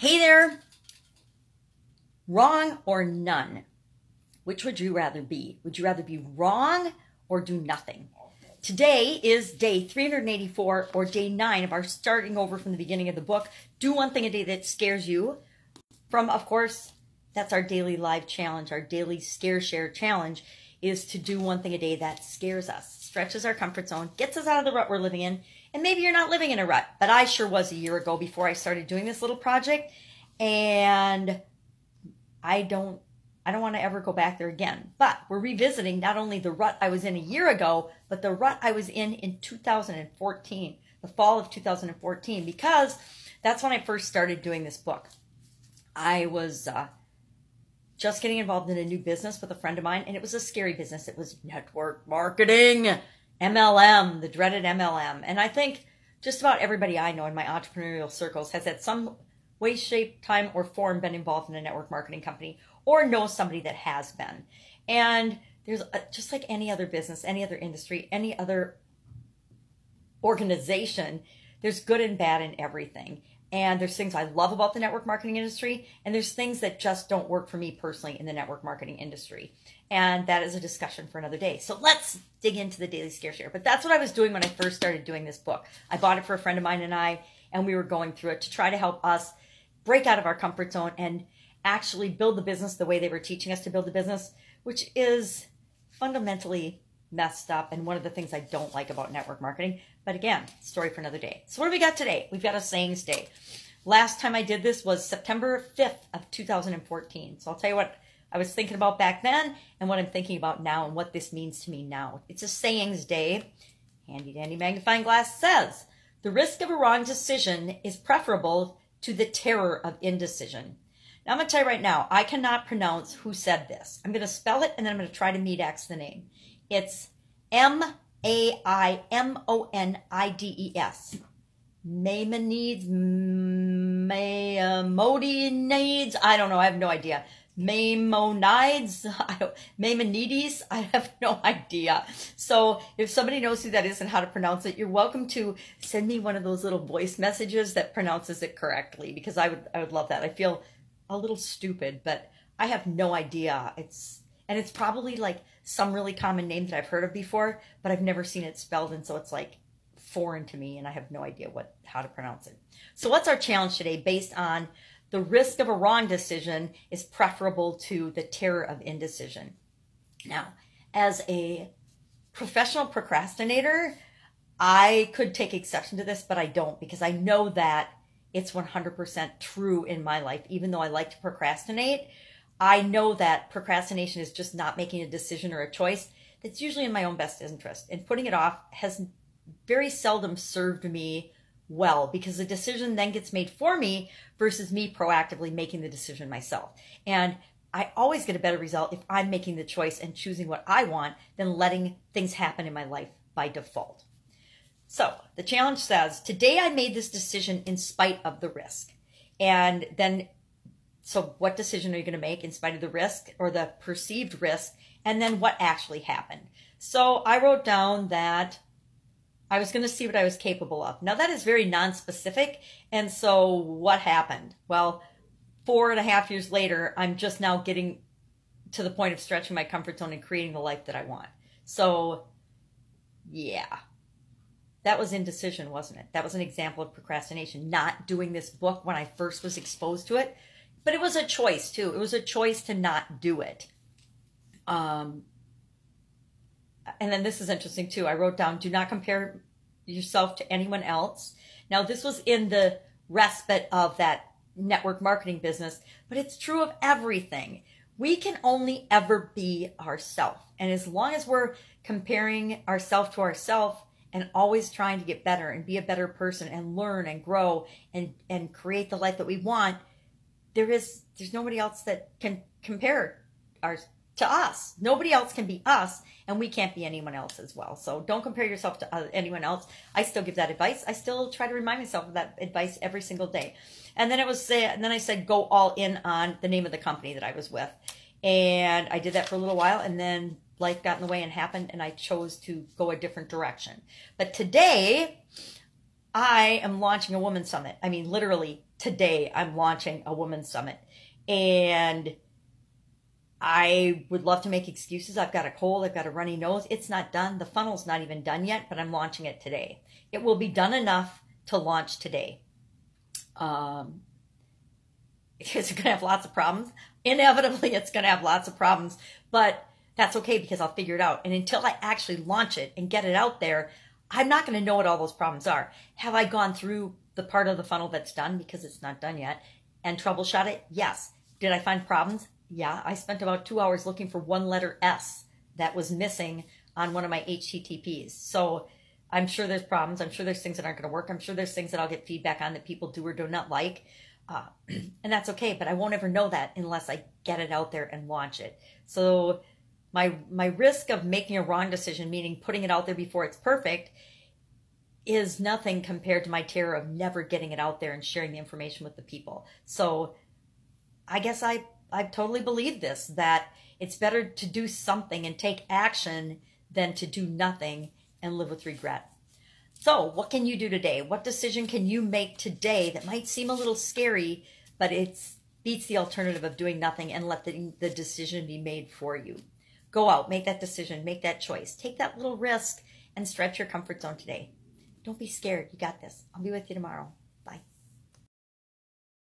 Hey there. Wrong or none? Which would you rather be? Would you rather be wrong or do nothing? Today is day 384 or day 9 of our starting over from the beginning of the book. Do one thing a day that scares you. From, of course, that's our daily live challenge. Our daily scare share challenge is to do one thing a day that scares us, stretches our comfort zone, gets us out of the rut we're living in. And maybe you're not living in a rut, but I sure was a year ago before I started doing this little project. And I don't want to ever go back there again. But we're revisiting not only the rut I was in a year ago, but the rut I was in 2014, the fall of 2014, because that's when I first started doing this book. I was just getting involved in a new business with a friend of mine, and it was a scary business. It was network marketing, MLM, the dreaded MLM. And I think just about everybody I know in my entrepreneurial circles has at some way, shape, time, or form been involved in a network marketing company or knows somebody that has been. And there's just like any other business, any other industry, any other organization, there's good and bad in everything. And there's things I love about the network marketing industry, and there's things that just don't work for me personally in the network marketing industry. And that is a discussion for another day. So let's dig into the daily scare share. But that's what I was doing when I first started doing this book. I bought it for a friend of mine and we were going through it to try to help us break out of our comfort zone and actually build the business the way they were teaching us to build the business, which is fundamentally messed up and one of the things I don't like about network marketing. But again, story for another day. So what do we got today? We've got a sayings day. Last time I did this was September 5th of 2014. So I'll tell you what I was thinking about back then and what I'm thinking about now and what this means to me now. It's a sayings day. Handy dandy magnifying glass says, the risk of a wrong decision is preferable to the terror of indecision. Now I'm going to tell you right now, I cannot pronounce who said this. I'm going to spell it and then I'm going to try to meat-axe the name. It's Maimonides. Maimonides. I don't know. I have no idea. Maimonides. Maimonides. I have no idea. So if somebody knows who that is and how to pronounce it, you're welcome to send me one of those little voice messages that pronounces it correctly, because I would love that. I feel a little stupid, but I have no idea. It's probably like some really common name that I've heard of before, but I've never seen it spelled, and so it's like foreign to me, and I have no idea how to pronounce it. So what's our challenge today based on the risk of a wrong decision is preferable to the terror of indecision? Now, as a professional procrastinator, I could take exception to this, but I don't, because I know that it's 100% true in my life. Even though I like to procrastinate, I know that procrastination is just not making a decision or a choice that's usually in my own best interest. And putting it off has very seldom served me well, because the decision then gets made for me versus me proactively making the decision myself. And I always get a better result if I'm making the choice and choosing what I want than letting things happen in my life by default. So the challenge says, today I made this decision in spite of the risk. And then, so what decision are you going to make in spite of the risk or the perceived risk? And then what actually happened? So I wrote down that I was going to see what I was capable of. Now that is very non-specific. And so what happened? Well, 4.5 years later, I'm just now getting to the point of stretching my comfort zone and creating the life that I want. So yeah, that was indecision, wasn't it? That was an example of procrastination, not doing this book when I first was exposed to it. But it was a choice too. It was a choice to not do it. And then this is interesting too. I wrote down, do not compare yourself to anyone else. Now this was in the respite of that network marketing business, but it's true of everything. We can only ever be ourselves. And as long as we're comparing ourselves to ourselves and always trying to get better and be a better person and learn and grow and create the life that we want, there's nobody else that can compare to us. Nobody else can be us, and we can't be anyone else as well. So don't compare yourself to anyone else. I still give that advice. I still try to remind myself of that advice every single day. And then I said, go all in on the name of the company that I was with. And I did that for a little while, and then life got in the way and happened, and I chose to go a different direction. But today, I am launching a women's summit. I mean, literally today I'm launching a women's summit. And I would love to make excuses. I've got a cold, I've got a runny nose. It's not done. The funnel's not even done yet, but I'm launching it today. It will be done enough to launch today. It's going to have lots of problems. Inevitably, it's going to have lots of problems, but that's okay because I'll figure it out. And until I actually launch it and get it out there, I'm not going to know what all those problems are. Have I gone through the part of the funnel that's done because it's not done yet and troubleshot it? Yes. Did I find problems? Yeah. I spent about 2 hours looking for one letter S that was missing on one of my HTTPs. So I'm sure there's problems. I'm sure there's things that aren't going to work. I'm sure there's things that I'll get feedback on that people do or do not like. And that's okay, but I won't ever know that unless I get it out there and launch it. So my risk of making a wrong decision, meaning putting it out there before it's perfect, is nothing compared to my terror of never getting it out there and sharing the information with the people. So I guess I totally believe this, that it's better to do something and take action than to do nothing and live with regret. So what can you do today? What decision can you make today that might seem a little scary, but it beats the alternative of doing nothing and let the decision be made for you? Go out, make that decision, make that choice. Take that little risk and stretch your comfort zone today. Don't be scared. You got this. I'll be with you tomorrow.